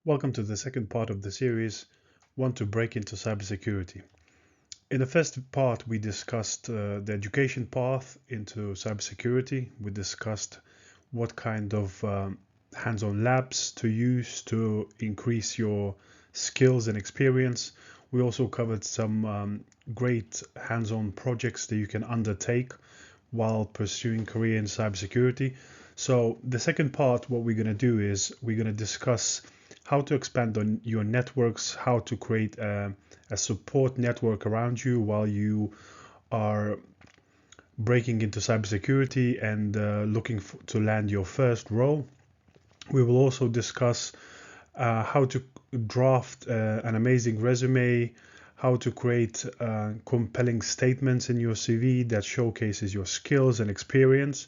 Welcome to the second part of the series, Want to Break into Cybersecurity. In the first part, we discussed the education path into cybersecurity. We discussed what kind of hands-on labs to use to increase your skills and experience. We also covered some great hands-on projects that you can undertake while pursuing career in cybersecurity. So the second part, what we're going to do is we're going to discuss how to expand on your networks, how to create a support network around you while you are breaking into cybersecurity and looking to land your first role. We will also discuss how to draft an amazing resume, how to create compelling statements in your CV that showcases your skills and experience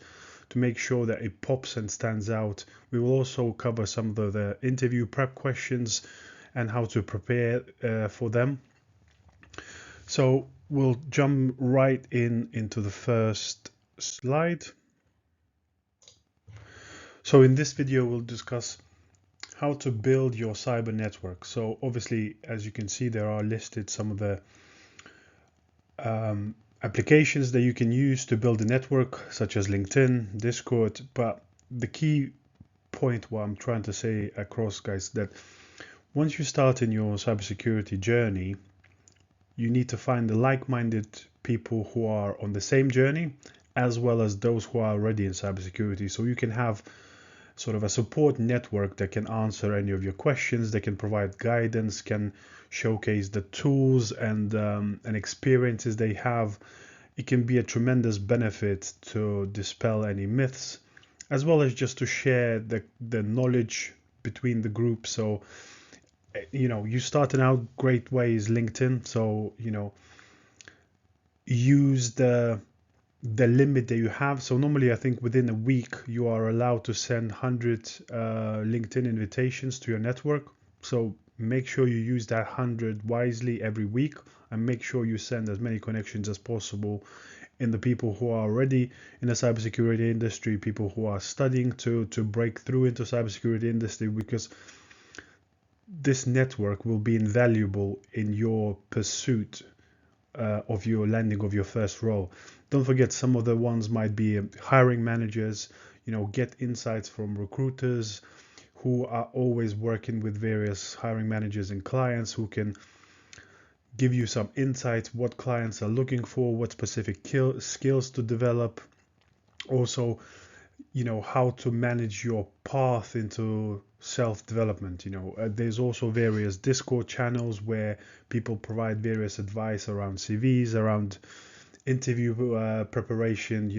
to make sure that it pops and stands out. We will also cover some of the interview prep questions and how to prepare for them. So we'll jump right into the first slide. So in this video, we'll discuss how to build your cyber network. So obviously, as you can see, there are listed some of the applications that you can use to build a network, such as LinkedIn, Discord. But the key point what I'm trying to say across, guys, that once you start in your cybersecurity journey, you need to find the like-minded people who are on the same journey, as well as those who are already in cybersecurity. So you can have sort of a support network that can answer any of your questions, that can provide guidance, can showcase the tools and experiences they have. It can be a tremendous benefit to dispel any myths, as well as just to share the knowledge between the group. So, you starting out, great ways LinkedIn. So, use the limit that you have. So normally I think within a week you are allowed to send 100 LinkedIn invitations to your network. So make sure you use that 100 wisely every week and make sure you send as many connections as possible in the people who are already in the cybersecurity industry, people who are studying to break through into cybersecurity industry, because this network will be invaluable in your pursuit of your landing of your first role. Don't forget, some of the ones might be hiring managers. Get insights from recruiters who are always working with various hiring managers and clients who can give you some insights, what clients are looking for, what specific skills to develop. Also, how to manage your path into self-development. There's also various Discord channels where people provide various advice around CVs, around interview preparation.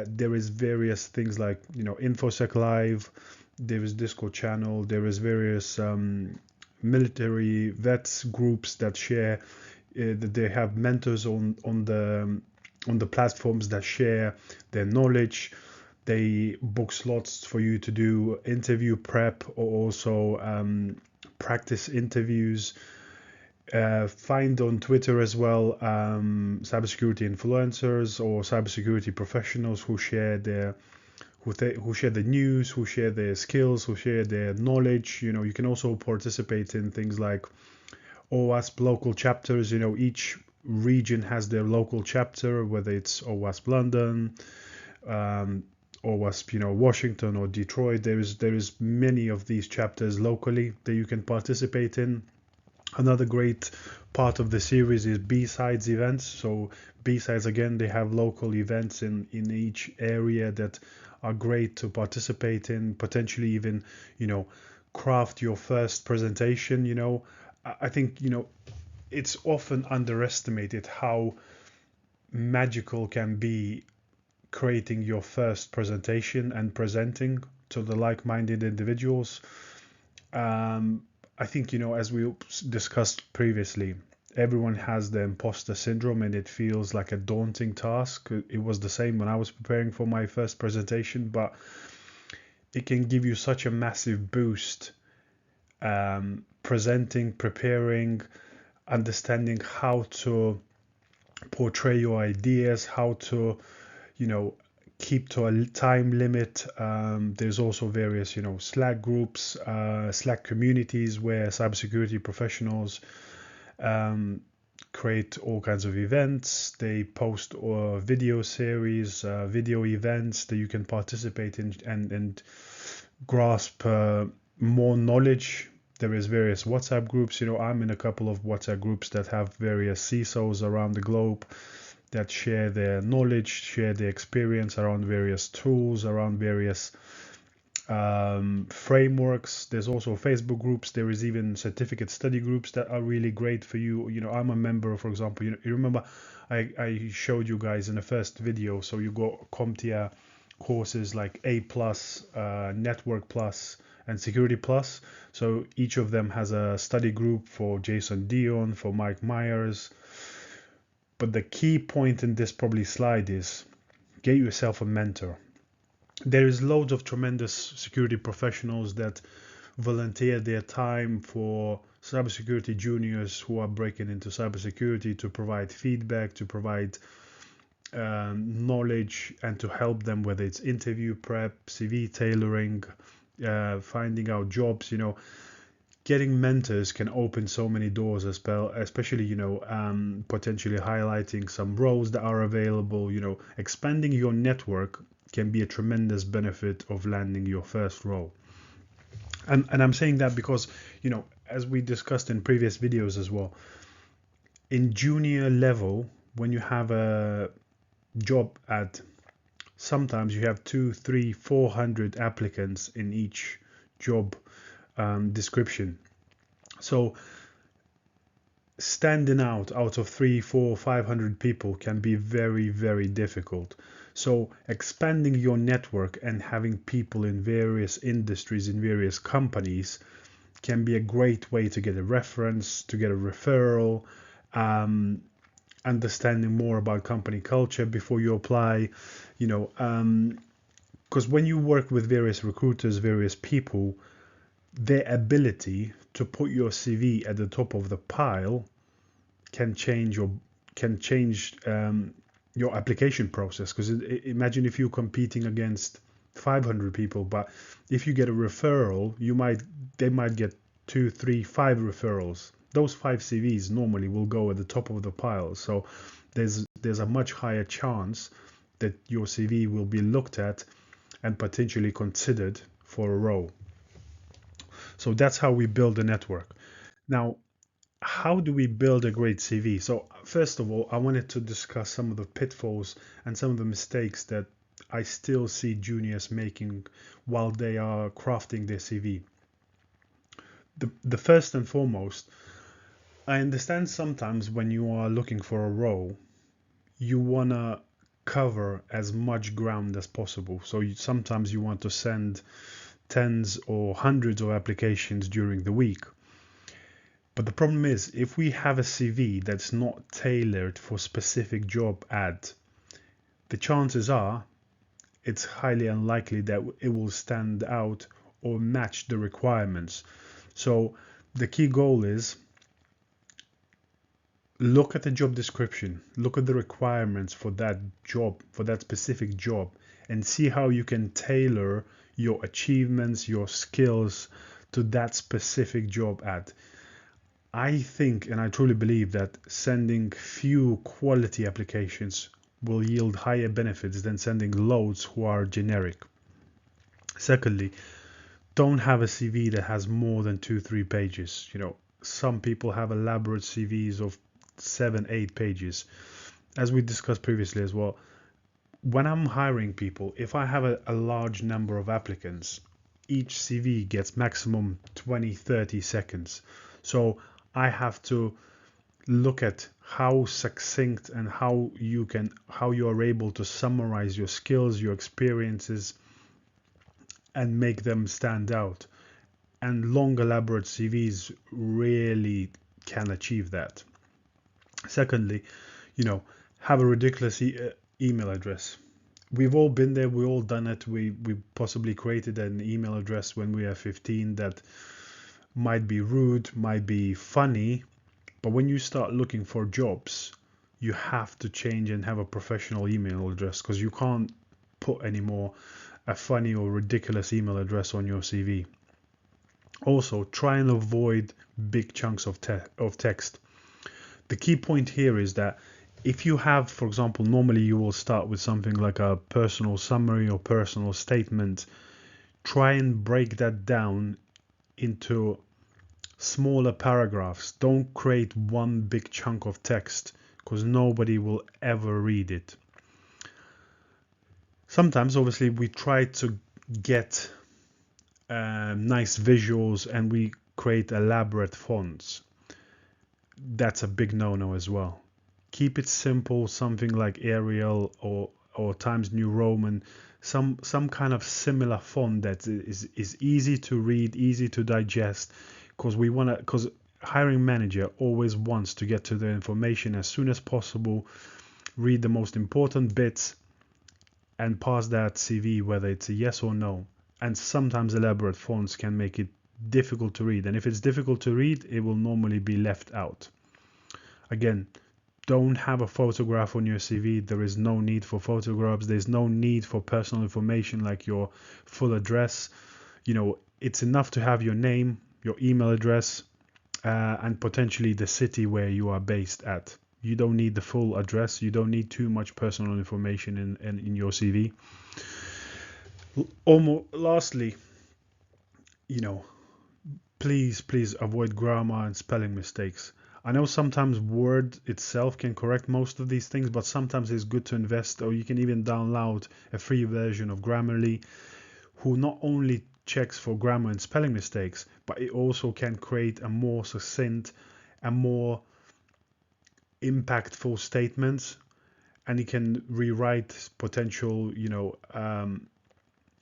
There is various things like InfoSec Live. There is Discord channel. There is various military vets groups that share. That they have mentors on the platforms that share their knowledge. They book slots for you to do interview prep or also practice interviews. Find on Twitter as well cybersecurity influencers or cybersecurity professionals who share the news, who share their skills, who share their knowledge. You can also participate in things like OWASP local chapters. Each region has their local chapter, whether it's OWASP London, OWASP, Washington or Detroit. There is many of these chapters locally that you can participate in. Another great part of the series is B-Sides events. So B-Sides, again, they have local events in each area that are great to participate in, potentially even, craft your first presentation. I think, it's often underestimated how magical can be creating your first presentation and presenting to the like-minded individuals. I think, as we discussed previously, everyone has the imposter syndrome and it feels like a daunting task. It was the same when I was preparing for my first presentation, but it can give you such a massive boost presenting, preparing, understanding how to portray your ideas, how to, keep to a time limit. There's also various, Slack groups, Slack communities where cybersecurity professionals create all kinds of events. They post video series, video events that you can participate in and grasp more knowledge. There is various WhatsApp groups. I'm in a couple of WhatsApp groups that have various CISOs around the globe that share their knowledge, share their experience around various tools, around various frameworks. There's also Facebook groups. There is even certificate study groups that are really great for you. I'm a member, for example. You remember I showed you guys in the first video. So you got CompTIA courses like A+, Network Plus, and Security Plus. So each of them has a study group for Jason Dion, for Mike Myers. But the key point in this probably slide is get yourself a mentor. There is loads of tremendous security professionals that volunteer their time for cybersecurity juniors who are breaking into cybersecurity to provide feedback, to provide knowledge, and to help them, whether it's interview prep, CV tailoring, finding out jobs. Getting mentors can open so many doors as well, especially potentially highlighting some roles that are available. Expanding your network can be a tremendous benefit of landing your first role. And I'm saying that because as we discussed in previous videos as well, in junior level, when you have a job ad, sometimes you have 200, 300, 400 applicants in each job description. So standing out of 300, 400, 500 people can be very, very difficult. So expanding your network and having people in various industries, in various companies, can be a great way to get a reference, to get a referral, understanding more about company culture before you apply, because when you work with various recruiters, various people, their ability to put your CV at the top of the pile can change your application process. Because imagine if you're competing against 500 people, but if you get a referral, they might get 2, 3, 5 referrals. Those 5 CVs normally will go at the top of the pile. So there's a much higher chance that your CV will be looked at and potentially considered for a role. So that's how we build a network. Now, how do we build a great CV? So first of all, I wanted to discuss some of the pitfalls and some of the mistakes that I still see juniors making while they are crafting their CV. The first and foremost, I understand sometimes when you are looking for a role, you want to cover as much ground as possible. So sometimes you want to send tens or hundreds of applications during the week. But the problem is, if we have a CV that's not tailored for specific job ad, the chances are it's highly unlikely that it will stand out or match the requirements. So the key goal is look at the job description, look at the requirements for that job, for that specific job, and see how you can tailor your achievements, your skills to that specific job ad. I think and I truly believe that sending few quality applications will yield higher benefits than sending loads who are generic. Secondly, don't have a CV that has more than 2-3 pages. Some people have elaborate CVs of 7-8 pages. As we discussed previously as well, when I'm hiring people, if I have a large number of applicants, each CV gets maximum 20-30 seconds. So I have to look at how succinct and how you are able to summarize your skills, your experiences, and make them stand out. And long, elaborate CVs really can achieve that. Secondly, have a ridiculous email address. We've all been there. We've all done it. We possibly created an email address when we were 15 that might be rude, might be funny, but when you start looking for jobs, you have to change and have a professional email address, because you can't put anymore a funny or ridiculous email address on your CV. Also, try and avoid big chunks of text. The key point here is that if you have, for example, normally you will start with something like a personal summary or personal statement, try and break that down into smaller paragraphs. Don't create one big chunk of text because nobody will ever read it. Sometimes, obviously, we try to get nice visuals and we create elaborate fonts. That's a big no-no as well. Keep it simple, something like Arial or Times New Roman, some kind of similar font that is easy to read, easy to digest, because hiring manager always wants to get to the information as soon as possible, read the most important bits, and pass that CV whether it's a yes or no. And sometimes elaborate fonts can make it difficult to read, and if it's difficult to read, it will normally be left out. Again, don't have a photograph on your CV. There is no need for photographs. There's no need for personal information like your full address. It's enough to have your name, your email address, and potentially the city where you are based at. You don't need the full address. You don't need too much personal information in your CV. Lastly, please avoid grammar and spelling mistakes. I know sometimes Word itself can correct most of these things, but sometimes it's good to invest, or you can even download a free version of Grammarly, who not only checks for grammar and spelling mistakes, but it also can create a more succinct and more impactful statements, and it can rewrite potential,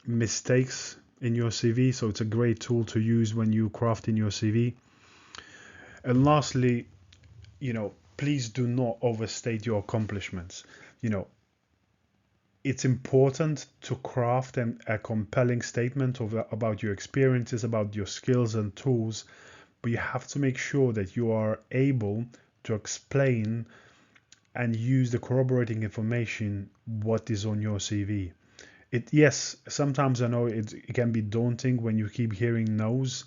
mistakes in your CV. So it's a great tool to use when you craft in your CV. And lastly, please do not overstate your accomplishments. It's important to craft a compelling statement about your experiences, about your skills and tools, but you have to make sure that you are able to explain and use the corroborating information what is on your CV. Yes, sometimes I know it can be daunting when you keep hearing no's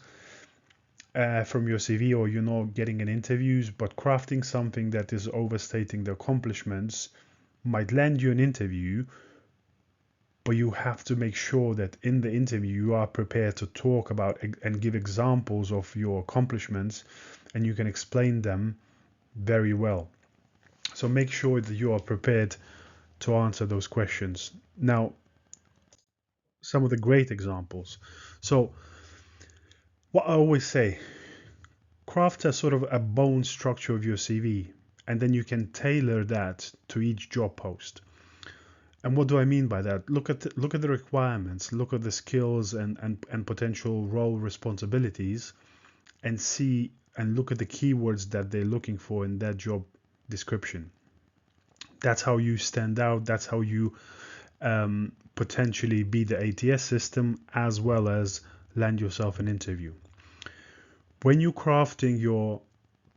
from your CV, or you're not getting an interviews, but crafting something that is overstating the accomplishments might land you an interview, but you have to make sure that in the interview you are prepared to talk about and give examples of your accomplishments, and you can explain them very well. So make sure that you are prepared to answer those questions. Now, some of the great examples. So what I always say, craft a sort of a bone structure of your CV, and then you can tailor that to each job post. And what do I mean by that? Look at the requirements, look at the skills and potential role responsibilities, and see and look at the keywords that they're looking for in that job description. That's how you stand out. That's how you potentially beat the ATS system, as well as land yourself an interview. When you're crafting your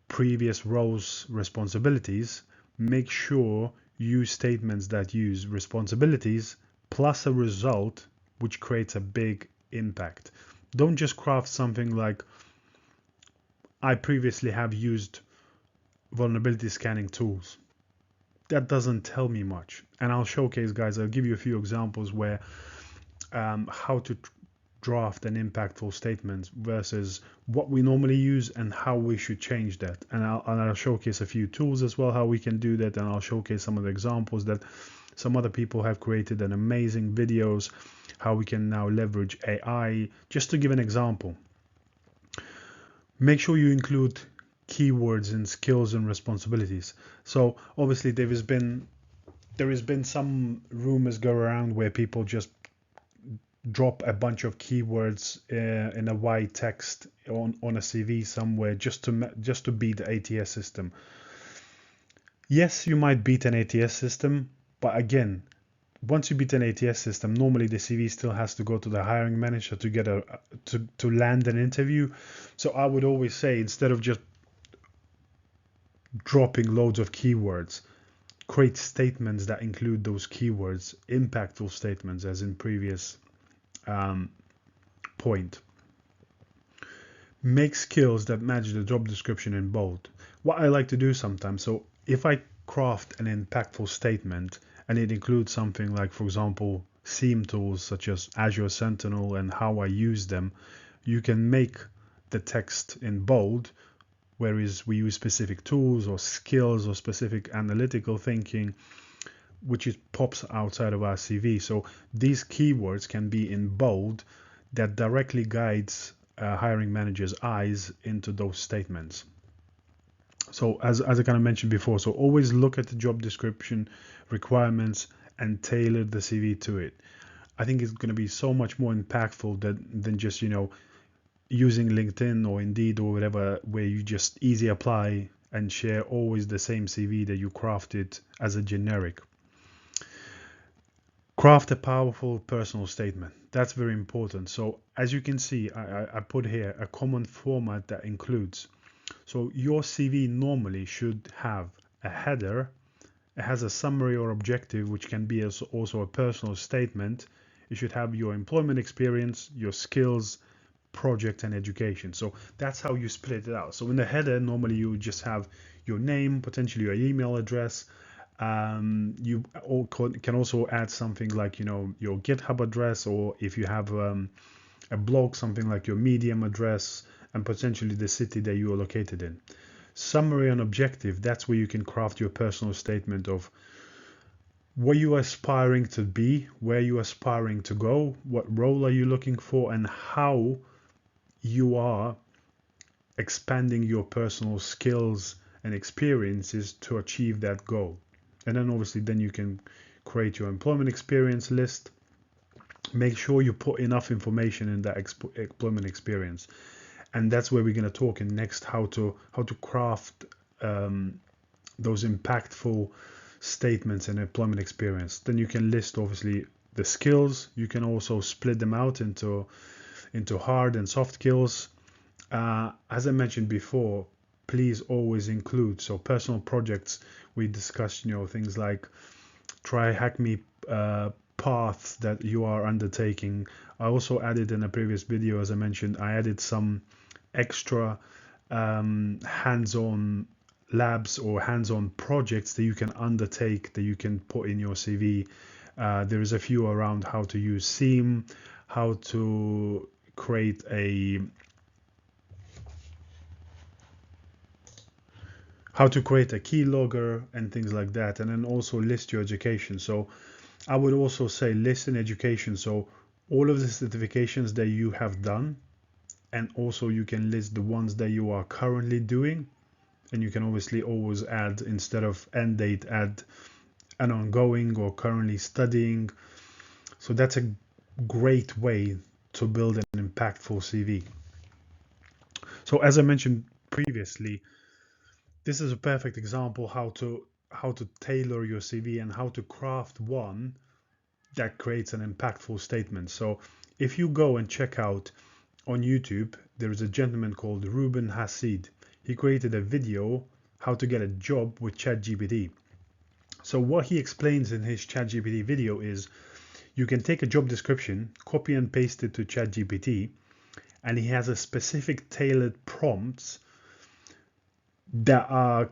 previous roles responsibilities, make sure you use statements that use responsibilities plus a result which creates a big impact. Don't just craft something like, I previously have used vulnerability scanning tools. That doesn't tell me much. And I'll showcase, guys, I'll give you a few examples where how to draft an impactful statement versus what we normally use and how we should change that. And I'll showcase a few tools as well, how we can do that. And I'll showcase some of the examples that some other people have created, and amazing videos, how we can now leverage AI. Just to give an example, make sure you include keywords and skills and responsibilities. So obviously there has been some rumors go around where people just drop a bunch of keywords in a white text on a CV somewhere just to beat the ATS system. Yes, you might beat an ATS system, but again, once you beat an ATS system, normally the CV still has to go to the hiring manager to get to land an interview. So I would always say, instead of just dropping loads of keywords, create statements that include those keywords, impactful statements, as in previous point. Make skills that match the job description in bold. What I like to do sometimes, so if I craft an impactful statement and it includes something like, for example, SIEM tools such as Azure Sentinel and how I use them, you can make the text in bold, whereas we use specific tools or skills or specific analytical thinking, which pops outside of our CV. So these keywords can be in bold, that directly guides hiring managers' eyes into those statements. So as I kind of mentioned before, so always look at the job description requirements and tailor the CV to it. I think it's going to be so much more impactful than just, using LinkedIn or Indeed or whatever, where you just easy apply and share always the same CV that you crafted as a generic. Craft a powerful personal statement. That's very important. So as you can see, I put here a common format that includes. So your CV normally should have a header. It has a summary or objective, which can be also a personal statement. You should have your employment experience, your skills, project, and education. So that's how you split it out. So in the header, normally you just have your name, potentially your email address. You can also add something like, your GitHub address, or if you have a blog, something like your Medium address, and potentially the city that you are located in. Summary and objective, that's where you can craft your personal statement of what you are aspiring to be, where you are aspiring to go, what role are you looking for, and how you are expanding your personal skills and experiences to achieve that goal. And then obviously then you can create your employment experience list. Make sure you put enough information in that employment experience. And that's where we're going to talk in next, how to craft those impactful statements and employment experience. Then you can list obviously the skills. You can also split them out into hard and soft skills. As I mentioned before, please always include, so personal projects, we discussed, things like try hack me paths that you are undertaking. I also added in a previous video, as I mentioned, I added some extra hands-on labs or hands-on projects that you can undertake, that you can put in your CV. There is a few around how to use SIEM, how to create a keylogger and things like that, and then also list your education. So I would also say list in education, so all of the certifications that you have done, and also you can list the ones that you are currently doing, and you can obviously always add, instead of end date, add an ongoing or currently studying. So that's a great way to build an impactful CV. So as I mentioned previously, this is a perfect example how to tailor your CV and how to craft one that creates an impactful statement. So if you go and check out on YouTube, there is a gentleman called Ruben Hassid. He created a video how to get a job with ChatGPT. So what he explains in his ChatGPT video is you can take a job description, copy and paste it to ChatGPT, and he has a specific tailored prompts that are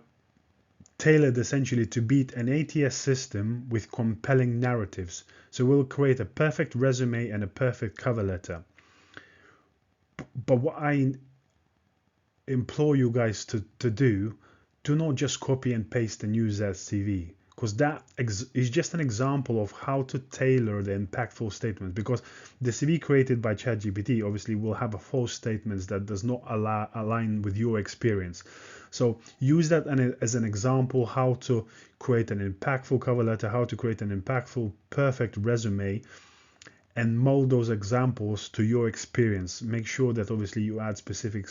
tailored essentially to beat an ATS system with compelling narratives. So we'll create a perfect resume and a perfect cover letter. But what I implore you guys to do not just copy and paste and use that CV, because that is just an example of how to tailor the impactful statement, because the CV created by ChatGPT obviously will have a false statements that does not align with your experience. So use that as an example, how to create an impactful cover letter, how to create an impactful perfect resume, and mold those examples to your experience. Make sure that obviously you add specific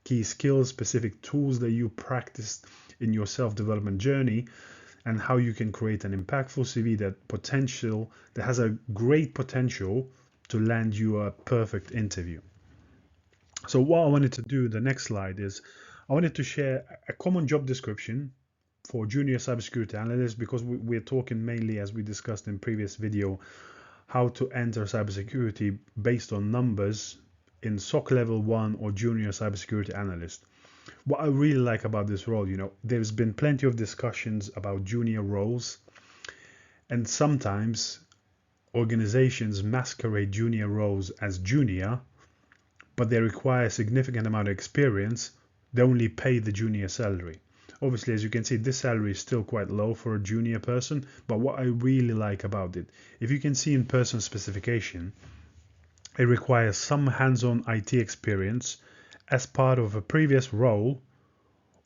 key skills, specific tools that you practiced in your self-development journey, and how you can create an impactful CV that has a great potential to land you a perfect interview. So what I wanted to do, the next slide, is I wanted to share a common job description for junior cybersecurity analysts, because we're talking mainly, as we discussed in previous video, how to enter cybersecurity based on numbers in SOC level 1 or junior cybersecurity analyst. What I really like about this role, there's been plenty of discussions about junior roles, and sometimes organizations masquerade junior roles as junior, but they require a significant amount of experience. They only pay the junior salary. Obviously, as you can see, this salary is still quite low for a junior person, but what I really like about it, if you can see in person specification, it requires some hands-on IT experience as part of a previous role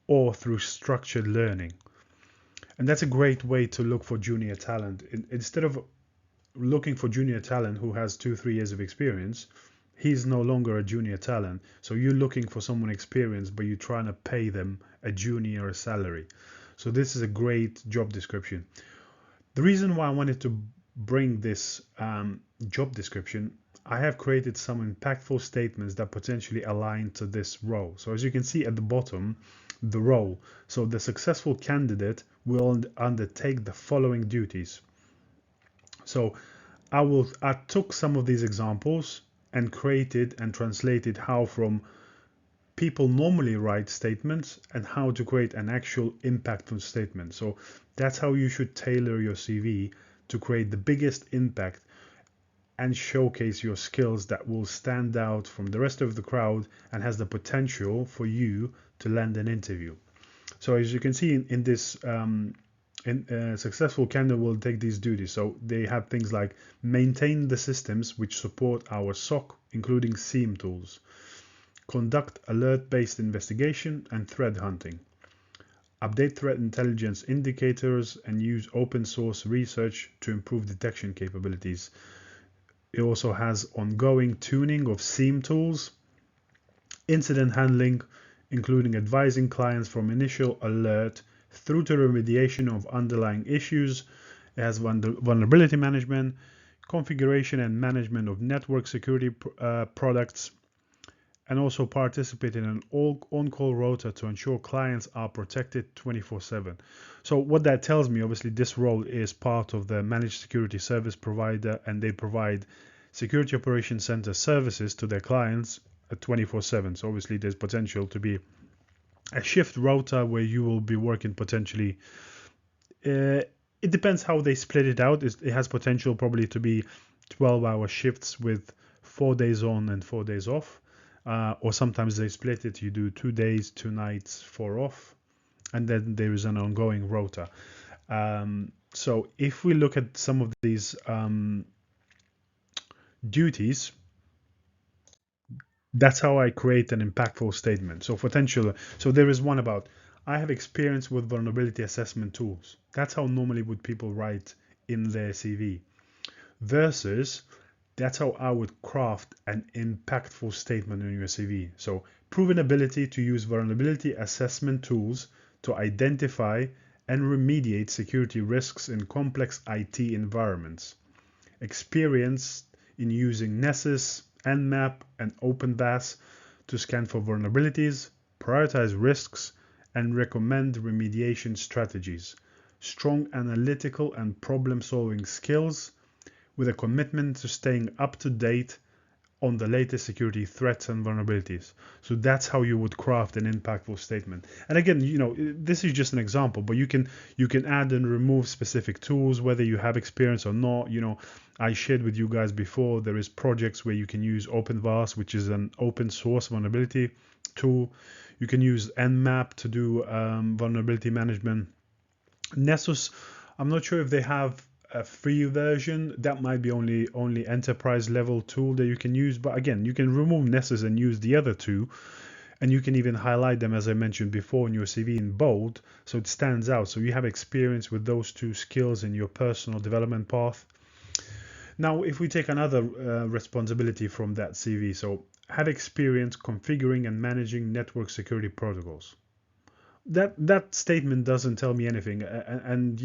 or through structured learning. And that's a great way to look for junior talent. Instead of looking for junior talent who has 2-3 years of experience, he's no longer a junior talent. So you're looking for someone experienced, but you're trying to pay them a junior salary. So this is a great job description. The reason why I wanted to bring this job description, I have created some impactful statements that potentially align to this role. So as you can see at the bottom, the role. So the successful candidate will undertake the following duties. So I took some of these examples and created and translated how from people normally write statements and how to create an actual impactful statement. So that's how you should tailor your CV to create the biggest impact and showcase your skills that will stand out from the rest of the crowd and has the potential for you to land an interview. So as you can see in this successful candidate will take these duties. So they have things like maintain the systems which support our SOC, including SIEM tools, conduct alert-based investigation and threat hunting, update threat intelligence indicators and use open source research to improve detection capabilities. It also has ongoing tuning of SIEM tools, incident handling, including advising clients from initial alert through to remediation of underlying issues. It has vulnerability management, configuration and management of network security products, and also participate in an on-call rota to ensure clients are protected 24/7. So what that tells me, obviously this role is part of the managed security service provider, and they provide security operations center services to their clients 24/7. So obviously there's potential to be a shift rota where you will be working potentially. It depends how they split it out. It has potential probably to be 12-hour shifts with 4 days on and 4 days off. Or sometimes they split it. You do 2 days, 2 nights, 4 off. And then there is an ongoing rota. So if we look at some of these duties, that's how I create an impactful statement. So potential. So there is one about, I have experience with vulnerability assessment tools. That's how normally would people write in their CV. Versus, that's how I would craft an impactful statement in your CV. So proven ability to use vulnerability assessment tools to identify and remediate security risks in complex IT environments. Experience in using Nessus, Nmap, and OpenBAS to scan for vulnerabilities, prioritize risks, and recommend remediation strategies. Strong analytical and problem-solving skills with a commitment to staying up to date on the latest security threats and vulnerabilities. So that's how you would craft an impactful statement. And again, this is just an example, but you can add and remove specific tools, whether you have experience or not. I shared with you guys before, there is projects where you can use OpenVAS, which is an open source vulnerability tool. You can use Nmap to do vulnerability management. Nessus, I'm not sure if they have a free version. That might be only enterprise level tool that you can use, but again, you can remove Nessus and use the other two, and you can even highlight them, as I mentioned before, in your CV in bold, so it stands out, so you have experience with those two skills in your personal development path. Now if we take another responsibility from that CV, so have experience configuring and managing network security protocols. That statement doesn't tell me anything, and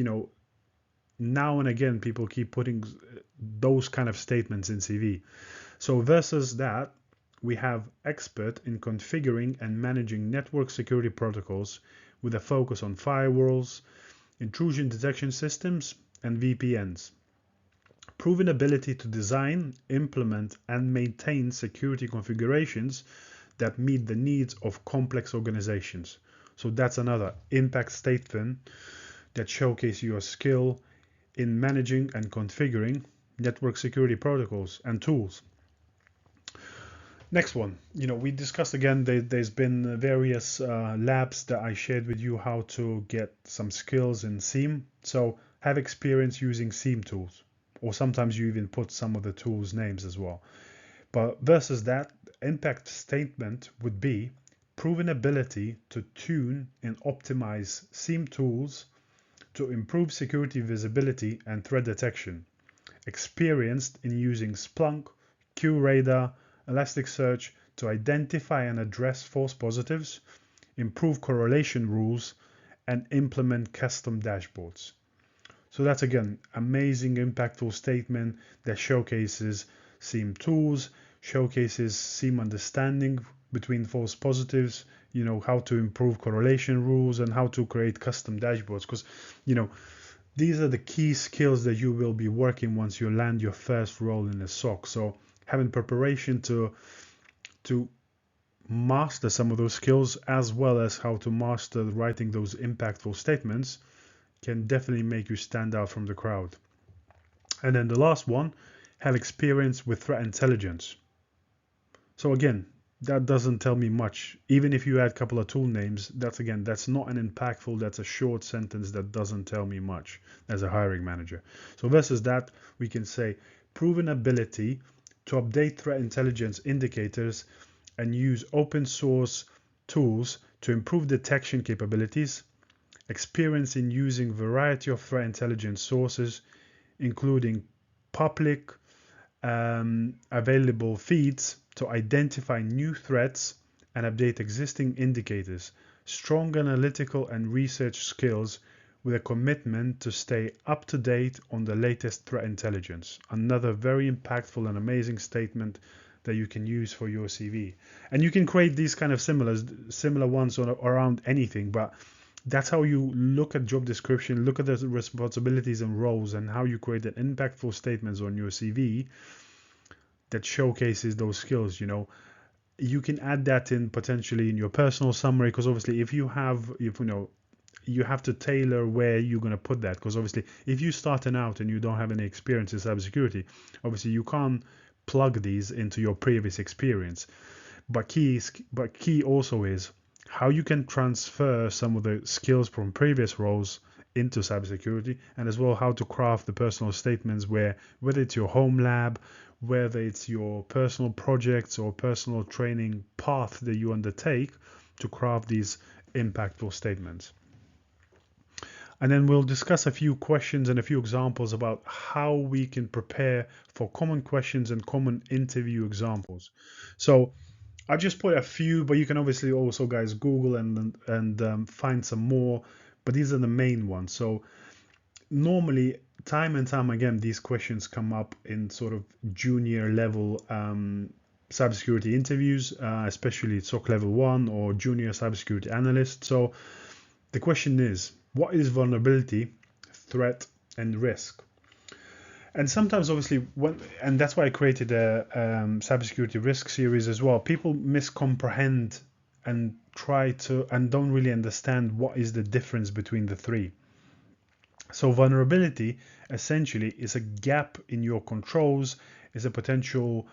now and again people keep putting those kind of statements in CV. So versus that, we have expert in configuring and managing network security protocols with a focus on firewalls, intrusion detection systems, and VPNs. Proven ability to design, implement, and maintain security configurations that meet the needs of complex organizations. So that's another impact statement that showcases your skill in managing and configuring network security protocols and tools. Next one, we discussed again, there's been various labs that I shared with you how to get some skills in SIEM. So have experience using SIEM tools, or sometimes you even put some of the tools names as well. But versus that, impact statement would be proven ability to tune and optimize SIEM tools to improve security visibility and threat detection. Experienced in using Splunk, QRadar, Elasticsearch to identify and address false positives, improve correlation rules, and implement custom dashboards. So that's again amazing, impactful statement that showcases SIEM tools, showcases SIEM understanding between false positives, how to improve correlation rules and how to create custom dashboards. Because, these are the key skills that you will be working once you land your first role in a SOC. So having preparation to master some of those skills, as well as how to master writing those impactful statements, can definitely make you stand out from the crowd. And then the last one, have experience with threat intelligence. So again, that doesn't tell me much. Even if you add a couple of tool names, that's not an impactful, that's a short sentence that doesn't tell me much as a hiring manager. So versus that, we can say proven ability to update threat intelligence indicators and use open source tools to improve detection capabilities, experience in using variety of threat intelligence sources, including public available feeds to identify new threats and update existing indicators, strong analytical and research skills with a commitment to stay up to date on the latest threat intelligence. Another very impactful and amazing statement that you can use for your CV. And you can create these kind of similar ones around anything, but that's how you look at job description, look at the responsibilities and roles, and how you create an impactful statements on your CV that showcases those skills. You can add that in potentially in your personal summary, because obviously you have to tailor where you're going to put that, because obviously if you're starting out and you don't have any experience in cybersecurity, obviously you can't plug these into your previous experience. But key also is how you can transfer some of the skills from previous roles into cybersecurity, and as well how to craft the personal statements whether it's your home lab, whether it's your personal projects or personal training path that you undertake to craft these impactful statements. And then we'll discuss a few questions and a few examples about how we can prepare for common questions and common interview examples. So I've just put a few, but you can obviously also, guys, Google and find some more. But these are the main ones. So normally, time and time again, these questions come up in sort of junior level cybersecurity interviews, especially SOC level 1 or junior cybersecurity analyst. So the question is, what is vulnerability, threat, and risk? And sometimes, obviously, and that's why I created a cybersecurity risk series as well. People miscomprehend and don't really understand what is the difference between the three. So vulnerability essentially is a gap in your controls, is a potential,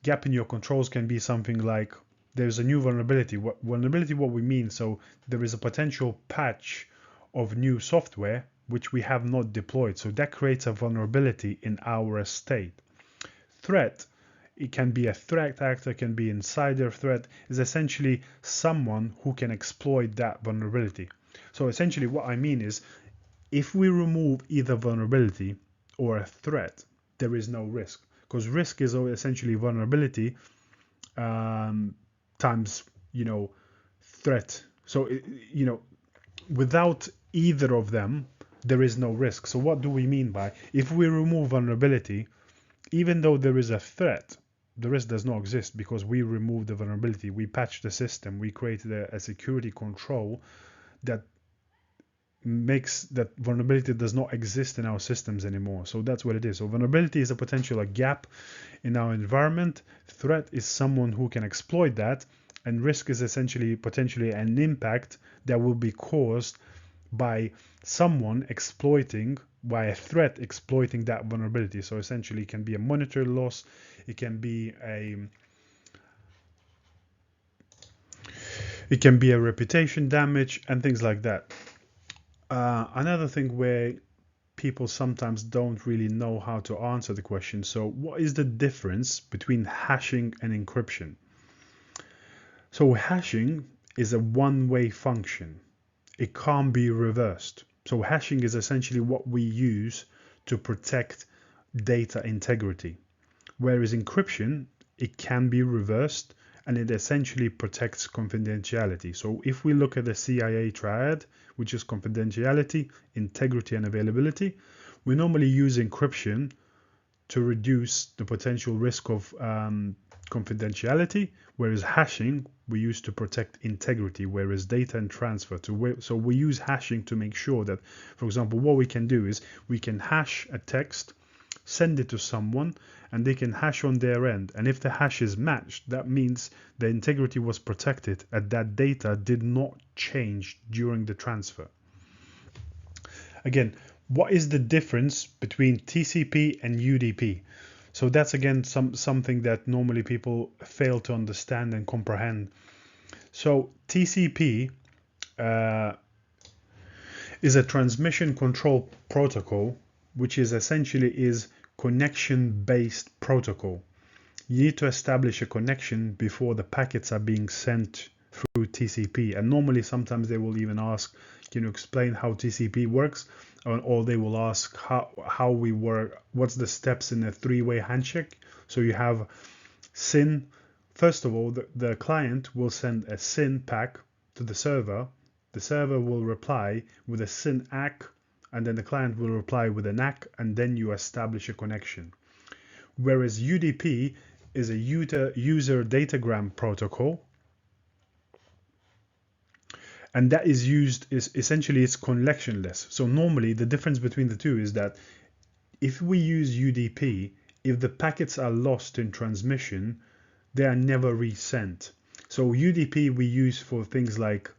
gap in your controls can be something like there's a new vulnerability. What we mean, so there is a potential patch of new software which we have not deployed. So that creates a vulnerability in our estate. Threat, it can be a threat actor, can be insider threat, is essentially someone who can exploit that vulnerability. So essentially what I mean is, if we remove either vulnerability or a threat, there is no risk, because risk is essentially vulnerability times threat. So without either of them, there is no risk. So what do we mean by, if we remove vulnerability, even though there is a threat, the risk does not exist because we removed the vulnerability. We patched the system. We created a security control that makes that vulnerability does not exist in our systems anymore. So that's what it is. So vulnerability is a potential gap in our environment. Threat is someone who can exploit that, and risk is essentially potentially an impact that will be caused by someone exploiting, by a threat exploiting that vulnerability. So essentially it can be a monetary loss, it can be a reputation damage and things like that. Another thing where people sometimes don't really know how to answer the question. So what is the difference between hashing and encryption? So hashing is a one-way function. It can't be reversed. So hashing is essentially what we use to protect data integrity. Whereas encryption, it can be reversed and it essentially protects confidentiality. So if we look at the CIA triad, which is confidentiality, integrity, and availability, we normally use encryption to reduce the potential risk of confidentiality, whereas hashing we use to protect integrity, whereas data and transfer so we use hashing to make sure that, for example, what we can do is we can hash a text, send it to someone, and they can hash on their end, and if the hash is matched, that means the integrity was protected and that data did not change during the transfer. Again, what is the difference between TCP and UDP? So that's again something that normally people fail to understand and comprehend. So TCP is a transmission control protocol, which is essentially connection-based protocol. You need to establish a connection before the packets are being sent through TCP. And normally sometimes they will even ask, can you explain how TCP works? Or they will ask how we work, what's the steps in a three-way handshake. So you have SYN. First of all, the client will send a SYN pack to the server. The server will reply with a SYN ACK, and then the client will reply with an ACK, and then you establish a connection. Whereas UDP is a user datagram protocol, and that is essentially it's connectionless. So normally the difference between the two is that if we use UDP, if the packets are lost in transmission, they are never resent. So UDP we use for things like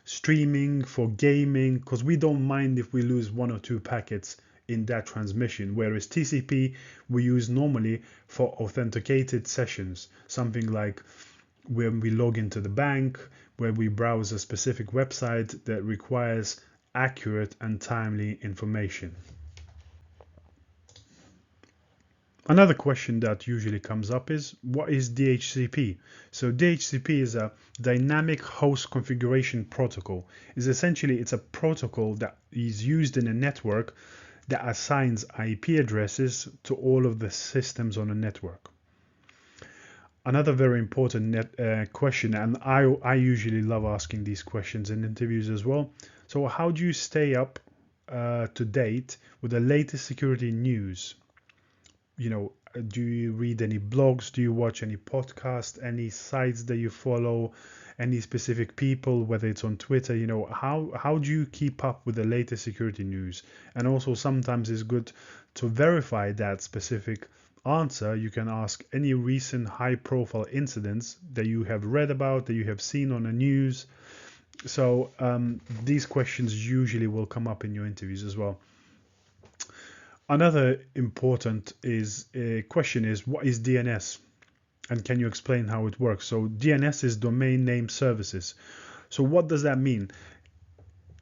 streaming, for gaming, because we don't mind if we lose one or two packets in that transmission, whereas TCP we use normally for authenticated sessions, something like when we log into the bank, where we browse a specific website that requires accurate and timely information. Another question that usually comes up is, what is DHCP? So DHCP is a dynamic host configuration protocol. It's a protocol that is used in a network that assigns IP addresses to all of the systems on a network. Another very important question, and I usually love asking these questions in interviews as well. So how do you stay up to date with the latest security news? Do you read any blogs? Do you watch any podcasts? Any sites that you follow? Any specific people, whether it's on Twitter? How do you keep up with the latest security news? And also sometimes it's good to verify that specific answer. You can ask any recent high-profile incidents that you have read about, that you have seen on the news. So these questions usually will come up in your interviews as well. Another important question is, what is DNS? And can you explain how it works? So DNS is domain name services. So what does that mean?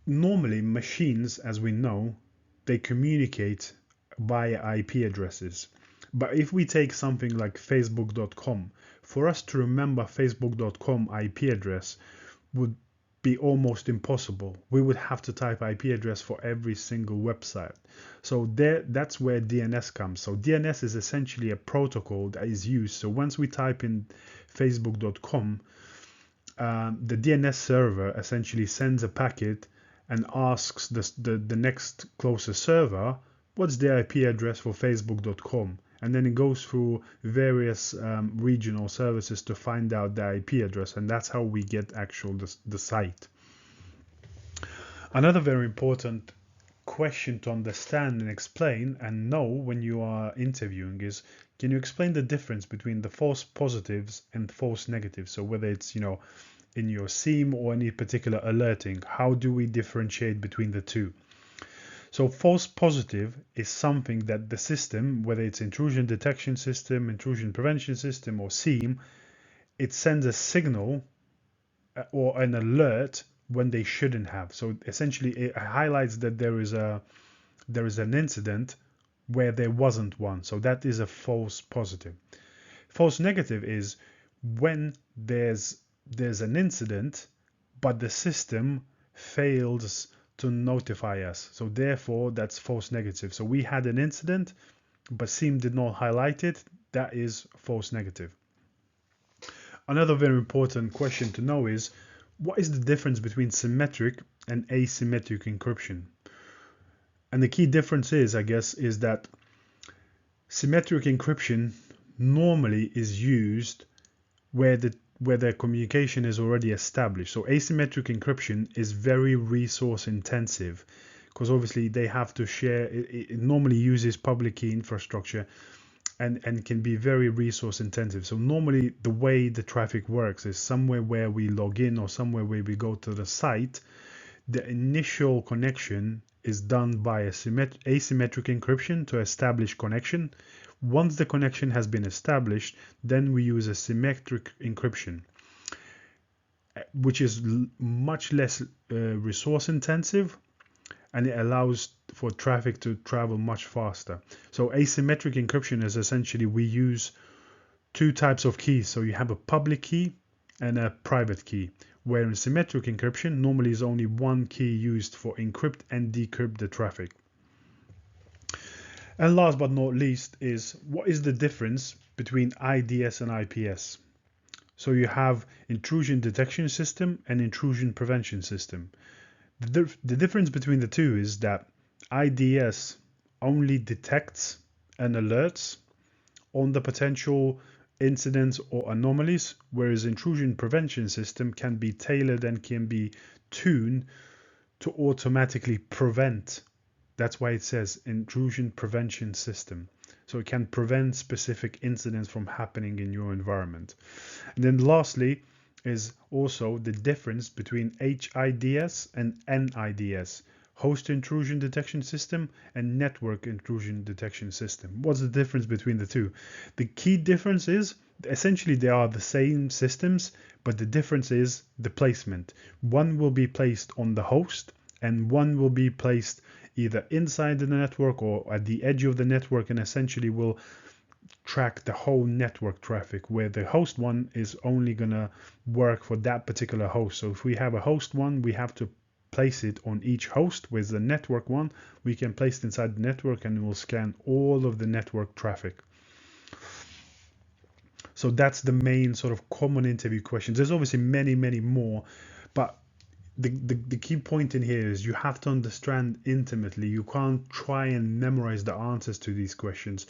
Normally machines, as we know, they communicate via IP addresses. But if we take something like facebook.com, for us to remember facebook.com IP address would be almost impossible. We would have to type IP address for every single website. So that's where DNS comes. So DNS is essentially a protocol that is used. So once we type in facebook.com, the DNS server essentially sends a packet and asks the next closest server, what's the IP address for facebook.com? and then it goes through various regional services to find out the IP address, and that's how we get the site. Another very important question to understand and explain and know when you are interviewing is, can you explain the difference between the false positives and false negatives? So whether it's, in your SIEM or any particular alerting, how do we differentiate between the two? So false positive is something that the system, whether it's intrusion detection system, intrusion prevention system, or SIEM, it sends a signal or an alert when they shouldn't have. So essentially it highlights that there is an incident where there wasn't one. So that is a false positive. False negative is when there's an incident, but the system fails to notify us. So therefore, that's false negative. So we had an incident, but SIEM did not highlight it. That is false negative. Another very important question to know is, what is the difference between symmetric and asymmetric encryption? And the key difference is, I guess, is that symmetric encryption normally is used where the communication is already established. So asymmetric encryption is very resource intensive because obviously they have to share, it normally uses public key infrastructure and can be very resource intensive. So normally the way the traffic works is somewhere where we log in or somewhere where we go to the site, the initial connection is done by asymmetric encryption to establish connection. Once the connection has been established, then we use a symmetric encryption, which is much less resource intensive, and it allows for traffic to travel much faster. So asymmetric encryption is essentially we use two types of keys. So you have a public key and a private key, where in symmetric encryption normally is only one key used for encrypt and decrypt the traffic. And last but not least is, what is the difference between IDS and IPS? So you have intrusion detection system and intrusion prevention system. The difference between the two is that IDS only detects and alerts on the potential incidents or anomalies, whereas intrusion prevention system can be tailored and can be tuned to automatically prevent. That's why it says intrusion prevention system. So it can prevent specific incidents from happening in your environment. And then lastly is also the difference between HIDS and NIDS, host intrusion detection system and network intrusion detection system. What's the difference between the two? The key difference is essentially they are the same systems, but the difference is the placement. One will be placed on the host and one will be placed either inside the network or at the edge of the network, and essentially will track the whole network traffic, where the host one is only gonna work for that particular host. So if we have a host one, we have to place it on each host. With the network one, we can place it inside the network and it will scan all of the network traffic. So that's the main sort of common interview questions. There's obviously many more, but the key point in here is you have to understand intimately. You can't try and memorize the answers to these questions.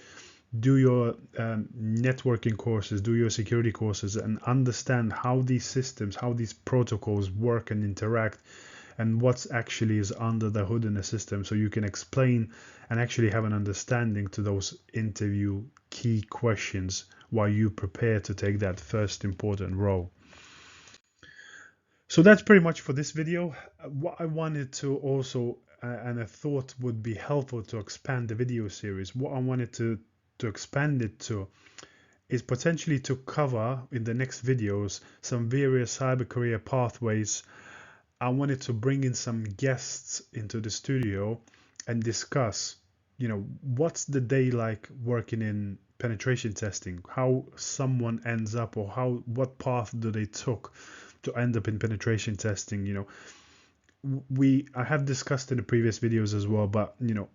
Do your networking courses, do your security courses, and understand how these systems, how these protocols work and interact, and what's actually is under the hood in the system, so you can explain and actually have an understanding to those interview key questions while you prepare to take that first important role. So that's pretty much for this video. What I wanted to also, and I thought would be helpful to expand the video series, what I wanted to expand it to is potentially to cover in the next videos some various cyber career pathways. I wanted to bring in some guests into the studio and discuss, what's the day like working in penetration testing, how someone ends up, or what path do they took to end up in penetration testing. I have discussed in the previous videos as well, but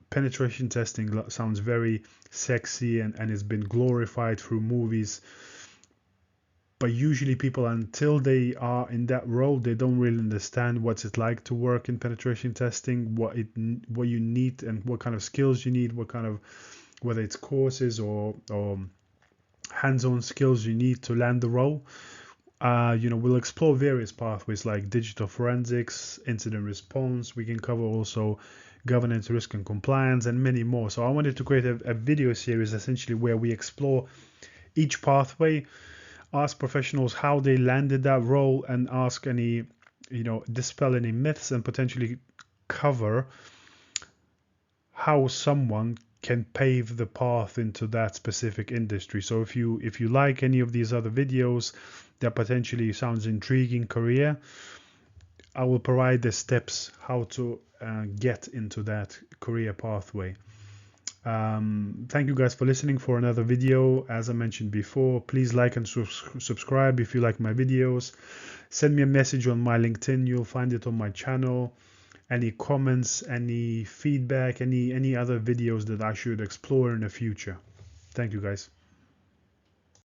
penetration testing sounds very sexy and it's been glorified through movies, but usually people, until they are in that role, they don't really understand what's it like to work in penetration testing, what you need and what kind of skills you need, what kind of whether it's courses or hands-on skills you need to land the role. We'll explore various pathways like digital forensics, incident response. We can cover also governance, risk and compliance, and many more. So I wanted to create a video series essentially where we explore each pathway, ask professionals how they landed that role, and ask any, dispel any myths, and potentially cover how someone can pave the path into that specific industry. So if you like any of these other videos that potentially sounds intriguing career, I will provide the steps how to get into that career pathway. Thank you guys for listening for another video. As I mentioned before, please like and subscribe if you like my videos. Send me a message on my LinkedIn. You'll find it on my channel. Any comments, any feedback, any other videos that I should explore in the future. Thank you guys.